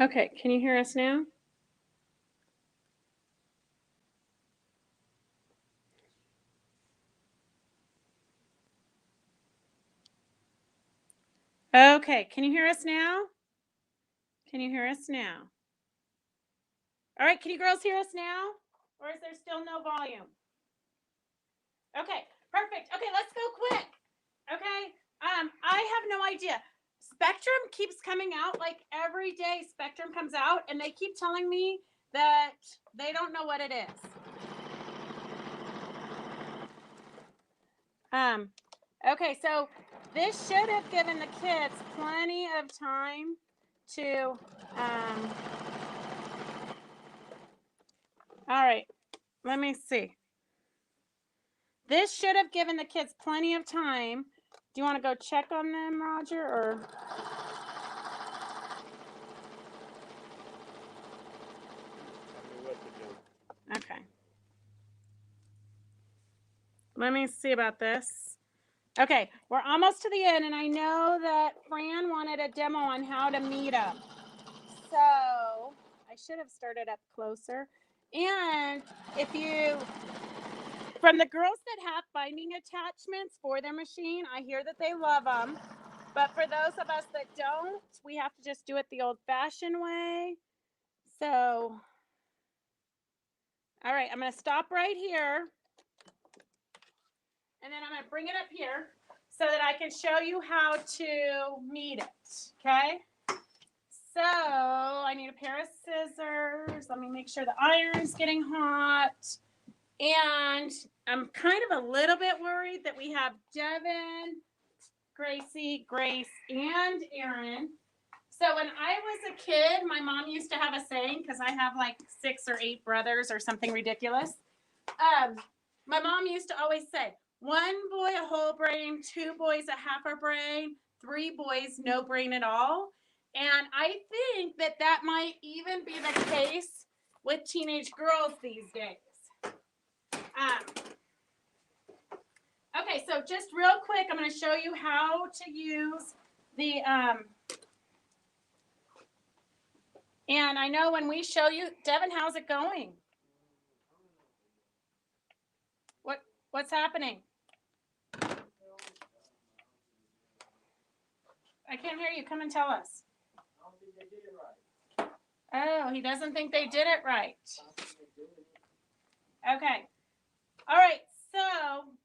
Okay, can you hear us now? Okay, can you hear us now? Can you hear us now? All right, can you girls hear us now? Or is there still no volume? Okay, perfect. Okay, let's go quick. Okay, I have no idea. Spectrum keeps coming out like every day. Spectrum comes out, and they keep telling me that they don't know what it is. Okay, so this should have given the kids plenty of time to. All right, let me see. This should have given the kids plenty of time. Do you want to go check on them, Roger, or? Okay. Let me see about this. Okay, we're almost to the end, and I know that Fran wanted a demo on how to meet them. So I should have started up closer. And if you, from the girls that have binding attachments for their machine, I hear that they love them. But for those of us that don't, we have to just do it the old-fashioned way. So, all right, I'm going to stop right here. And then I'm going to bring it up here so that I can show you how to meet it. Okay? So I need a pair of scissors. Let me make sure the iron's getting hot. And I'm kind of a little bit worried that we have Devin, Gracie, Grace, and Aaron. So when I was a kid, my mom used to have a saying, because I have like 6 or 8 brothers or something ridiculous. My mom used to always say, 1 boy a whole brain, 2 boys a half a brain, 3 boys no brain at all. And I think that that might even be the case with teenage girls these days. Okay, so just real quick, I'm going to show you how to use the, and I know when we show you, Devin, how's it going? What's happening? I can't hear you. Come and tell us. I don't think they did it right. Oh, he doesn't think they did it right. Okay. All right. So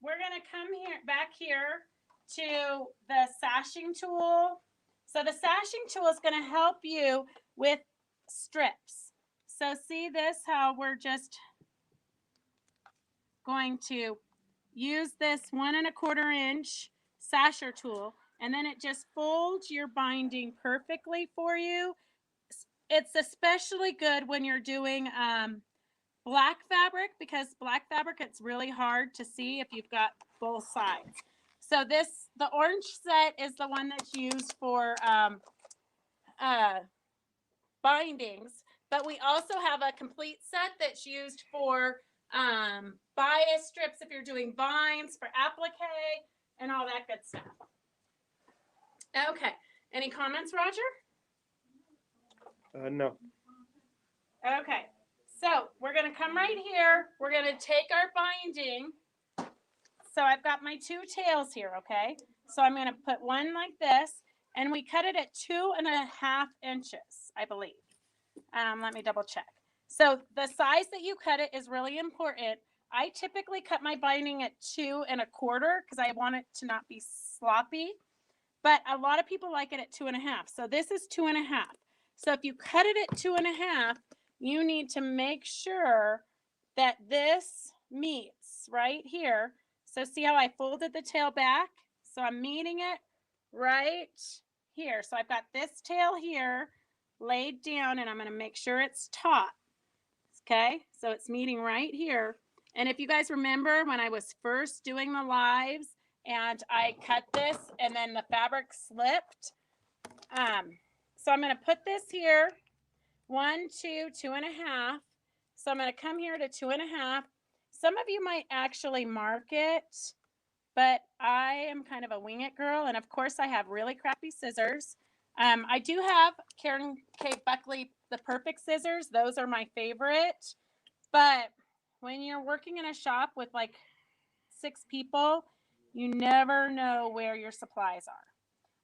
we're gonna come here, back here, to the sashing tool. So the sashing tool is gonna help you with strips. So see this, how we're just going to use this 1 1/4 inch sasher tool, and then it just folds your binding perfectly for you. It's especially good when you're doing black fabric, because black fabric, it's really hard to see if you've got both sides. So the orange set is the one that's used for bindings, but we also have a complete set that's used for bias strips if you're doing vines, for applique, and all that good stuff. Okay. Any comments, Roger? No. Okay. So we're going to come right here. We're going to take our binding. So I've got my 2 tails here, okay? So I'm going to put one like this, and we cut it at 2.5 inches, I believe. Let me double check. So the size that you cut it is really important. I typically cut my binding at 2 1/4 because I want it to not be sloppy. But a lot of people like it at 2.5. So this is 2.5. So if you cut it at 2.5, you need to make sure that this meets right here. So see how I folded the tail back? So I'm meeting it right here. So I've got this tail here laid down, and I'm going to make sure it's taut. Okay, so it's meeting right here. And if you guys remember when I was first doing the lives and I cut this and then the fabric slipped, so I'm going to put this here, 1, 2, 2.5. So I'm going to come here to 2.5. Some of you might actually mark it, but I am kind of a wing it girl, and of course I have really crappy scissors. I do have Karen K. Buckley, the Perfect Scissors. Those are my favorite. But when you're working in a shop with like 6 people, you never know where your supplies are.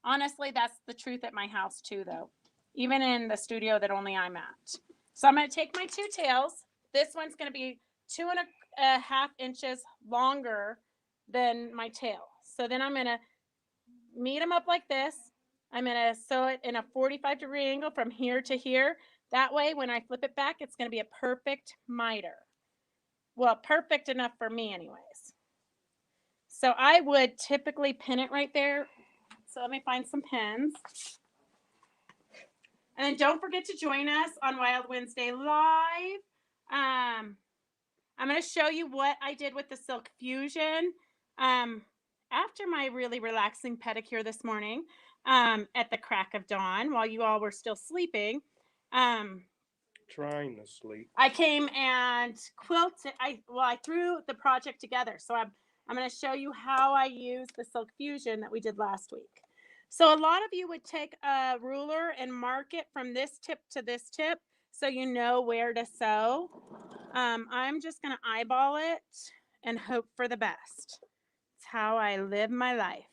Honestly, that's the truth at my house too, though. Even in the studio that only I'm at. So I'm going to take my 2 tails. This one's going to be 2.5 inches longer than my tail. So then I'm going to meet them up like this. I'm going to sew it in a 45-degree angle from here to here. That way, when I flip it back, it's going to be a perfect miter. Well, perfect enough for me anyways. So I would typically pin it right there. So let me find some pins. And then don't forget to join us on Wild Wednesday Live. I'm going to show you what I did with the Silk Fusion after my really relaxing pedicure this morning at the crack of dawn while you all were still sleeping. Trying to sleep. I came and quilted. I threw the project together. So I'm going to show you how I used the Silk Fusion that we did last week. So a lot of you would take a ruler and mark it from this tip to this tip so you know where to sew. I'm just going to eyeball it and hope for the best. It's how I live my life.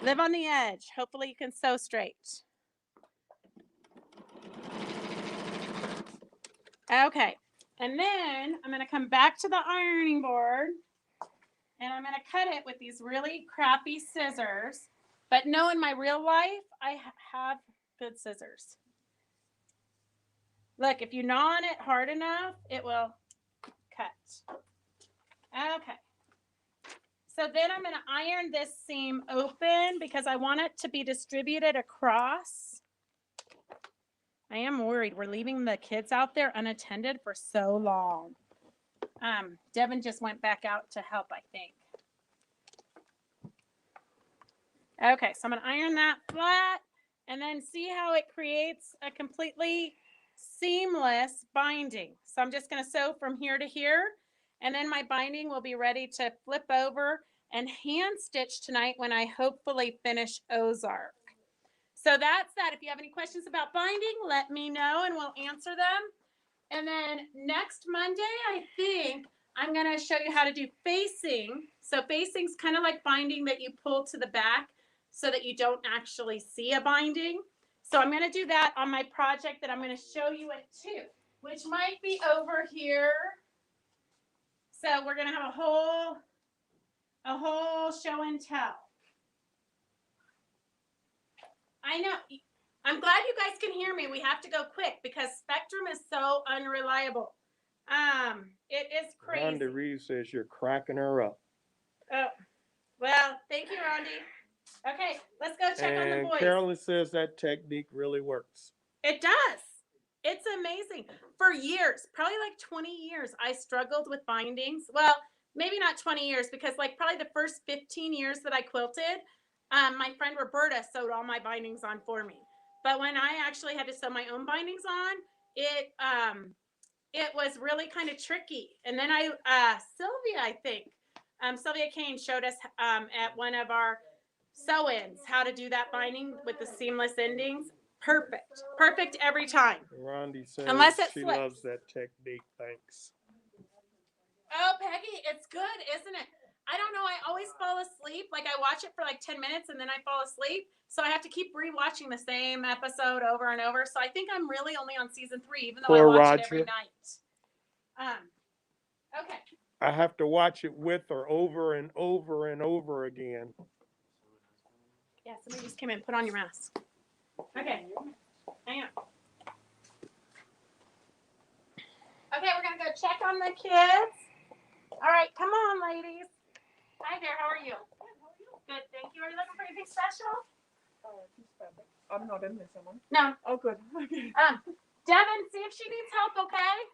Live on the edge. Hopefully you can sew straight. Okay, and then I'm going to come back to the ironing board and I'm going to cut it with these really crappy scissors. But no, in my real life, I have good scissors. Look, if you gnaw on it hard enough, it will cut. Okay. So then I'm going to iron this seam open because I want it to be distributed across. I am worried. We're leaving the kids out there unattended for so long. Devin just went back out to help, I think. Okay, so I'm going to iron that flat and then see how it creates a completely seamless binding. So I'm just going to sew from here to here, and then my binding will be ready to flip over and hand stitch tonight when I hopefully finish Ozark. So that's that. If you have any questions about binding, let me know and we'll answer them. And then next Monday, I think I'm going to show you how to do facing. So facing's kind of like binding that you pull to the back so that you don't actually see a binding. So I'm going to do that on my project that I'm going to show you it too, which might be over here. So we're going to have a whole show and tell. I know. I'm glad you guys can hear me. We have to go quick because Spectrum is so unreliable. It is crazy. Rhonda Reeves says you're cracking her up. Oh, well, thank you, Rondi. Okay, let's go check on the boys. Carolyn says that technique really works. It does. It's amazing. For years, probably like 20 years, I struggled with bindings. Well, maybe not 20 years because like probably the first 15 years that I quilted, my friend Roberta sewed all my bindings on for me. But when I actually had to sew my own bindings on, it was really kind of tricky. And then Sylvia, I think, Sylvia Kane showed us at one of our sew-ins how to do that binding with the seamless endings. Perfect every time. Rondi says unless it she slips. Loves that technique. Thanks. Oh, Peggy, it's good, isn't it? I don't know. I always fall asleep. Like I watch it for like 10 minutes and then I fall asleep. So I have to keep rewatching the same episode over and over. So I think I'm really only on season 3, even though I watch it every night. Okay. I have to watch it with her over and over and over again. Yeah, somebody just came in. Put on your mask. Okay. Hang on. Okay, we're going to go check on the kids. All right, come on, ladies. Hi there, how are you? Good, thank you. Are you looking for anything special? I'm not in this, am I? No. Oh, good. Okay. Devin, see if she needs help, okay?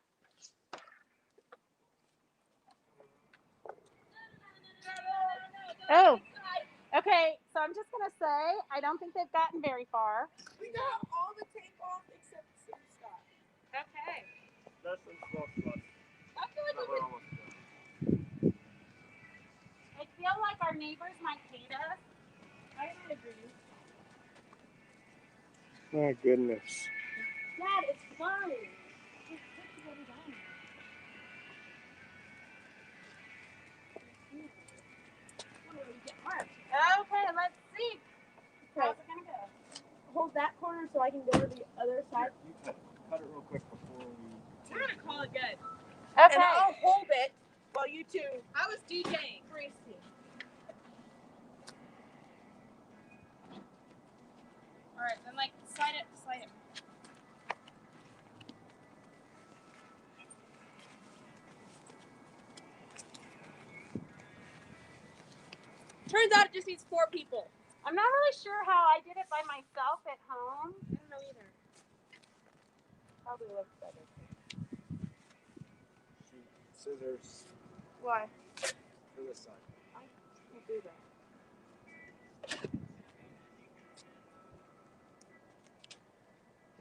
Oh, okay. So I'm just going to say, I don't think they've gotten very far. We got all the tape off except some stuff. Okay. That's some stuff. I feel like we could... I feel like our neighbors might hate us. I agree. My goodness. Dad, it's fine. Okay, let's see. How's Okay, it gonna go? hold that corner so I can go to the other side. You cut it real quick before we. We're gonna call it good. Okay. And I'll hold it while you two. I was DJing. Gracie. All right, then like slide it. Turns out it just needs 4 people. I'm not really sure how I did it by myself at home. I don't know either. Probably looks better. Scissors Why? for this side. Can't do that.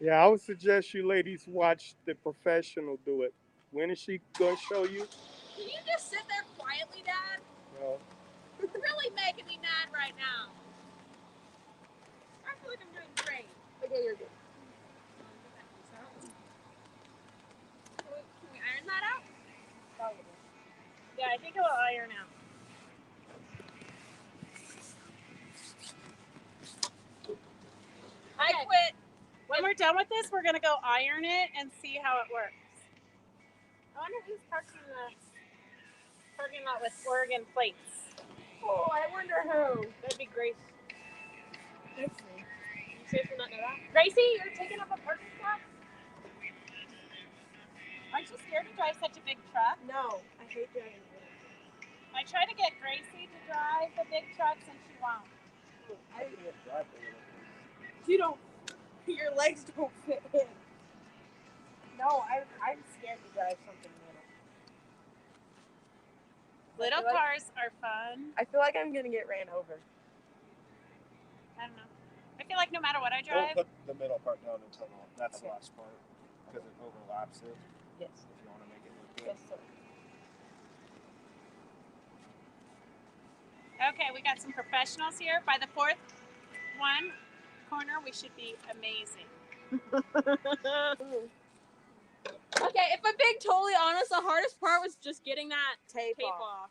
Yeah, I would suggest you ladies watch the professional do it. When is she gonna show you? Can you just sit there quietly, Dad? No. You're really making me mad right now. I feel like I'm doing great. Okay, you're good. Can we iron that out? Probably. Yeah, I think it will iron out. I Okay. quit. When we're done with this, we're gonna go iron it and see how it works. I wonder who's parking the parking lot with Oregon plates. Oh, I wonder who. That'd be Grace. That's me. You seriously not know that? Gracie, you're taking up a parking spot? Aren't you scared to drive such a big truck? No, I hate driving. I try to get Gracie to drive the big trucks and she won't. You don't. Your legs don't fit in. No, I'm scared to drive something little. Little I feel like- cars are fun. I feel like I'm gonna get ran over. I don't know. I feel like no matter what I Don't drive, put the middle part down until that's Okay. the last part because it overlaps it. Yes. If you want to make it look good. Yes, sir. okay, we got some professionals here. By the fourth one corner, we should be amazing. Okay, if I'm being totally honest, the hardest part was just getting that tape off.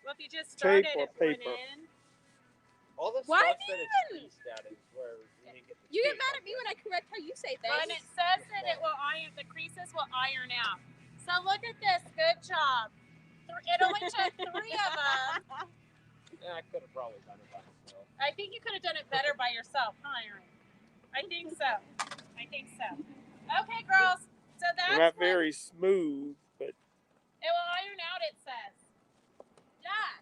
Well, if you just started Tape or it went paper? in. All the Why stuff do that you it's even- greased at is where you didn't get the You get tape mad on at me there. when I correct how you say Well, and things. it says that it will iron, the creases will iron out. So look at this, good job. It only took 3 of them. Yeah, I could have probably done it by myself. I think you could have done it better by yourself, huh, Aaron? I think so. Okay, girls. So that's Not what very smooth, but it will iron out, it says. Dad,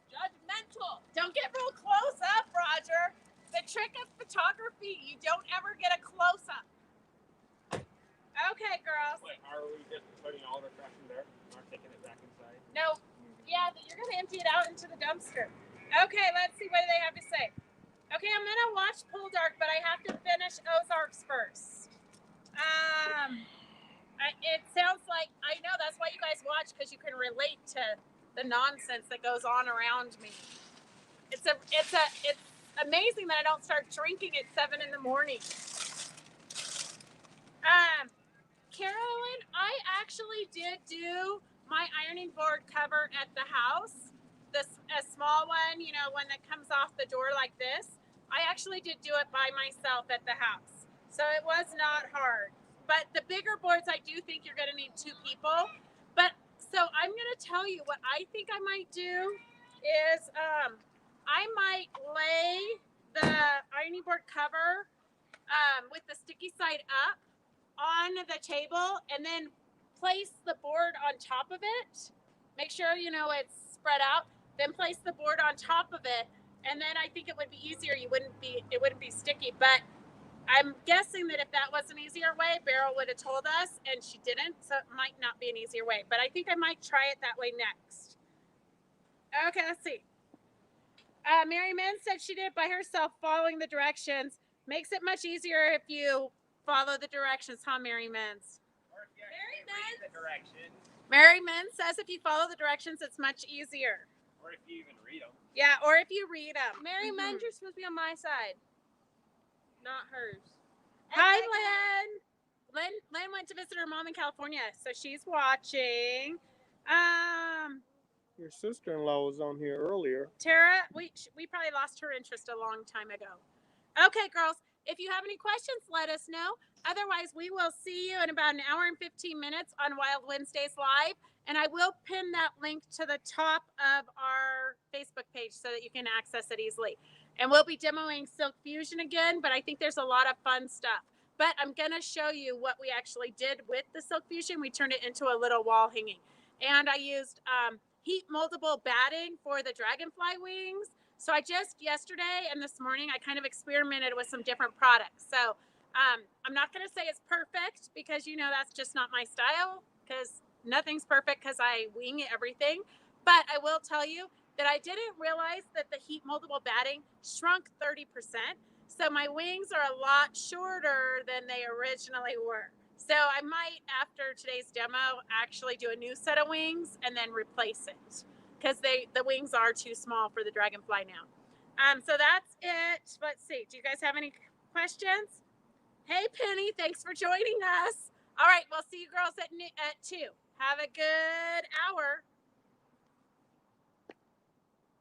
judgmental. Don't get real close up, Roger. The trick of photography, you don't ever get a close up. Okay, girls. Wait, are we just putting all the trash in there? Not taking it back inside? No, yeah, you're gonna empty it out into the dumpster. Okay, let's see what they have to say. Okay, I'm gonna watch Pool Dark, but I have to finish Ozarks first. It sounds like I know that's why you guys watch, because you can relate to the nonsense that goes on around me. It's amazing that I don't start drinking at 7 in the morning. Carolyn, I actually did do my ironing board cover at the house. A small one, you know, one that comes off the door like this. I actually did do it by myself at the house. So it was not hard. But the bigger boards, I do think you're going to need 2 people. But so I'm going to tell you what I think I might do is I might lay the ironing board cover with the sticky side up on the table and then place the board on top of it. Make sure you know it's spread out. Then place the board on top of it, and then I think it would be easier. It wouldn't be sticky. But I'm guessing that if that was an easier way, Beryl would have told us, and she didn't. So it might not be an easier way. But I think I might try it that way next. Okay, let's see. Mary Min said she did it by herself, following the directions. Makes it much easier if you follow the directions, huh, Mary Mins? Mary Mins. The directions. Mary Min says if you follow the directions, it's much easier. Or if you even read them. Yeah, or if you read them. Mary Mans, you're supposed to be on my side. No? not hers. Hi, Lynn. Lynn went to visit her mom in California, so she's watching. Your sister-in-law was on here earlier. Tara, we probably lost her interest a long time ago. Okay, girls, if you have any questions, let us know. Otherwise, we will see you in about an hour and 15 minutes on Wild Wednesdays Live. And I will pin that link to the top of our Facebook page so that you can access it easily. And we'll be demoing Silk Fusion again, but I think there's a lot of fun stuff. But I'm going to show you what we actually did with the Silk Fusion. We turned it into a little wall hanging. And I used heat moldable batting for the dragonfly wings. So I just yesterday and this morning, I kind of experimented with some different products. So I'm not going to say it's perfect because, you know, that's just not my style because nothing's perfect because I wing everything. But I will tell you that I didn't realize that the heat moldable batting shrunk 30%. So my wings are a lot shorter than they originally were. So I might, after today's demo, actually do a new set of wings and then replace it because the wings are too small for the dragonfly now. So that's it. Let's see. Do you guys have any questions? Hey, Penny, thanks for joining us. All right, we'll see you girls at 2. Have a good hour.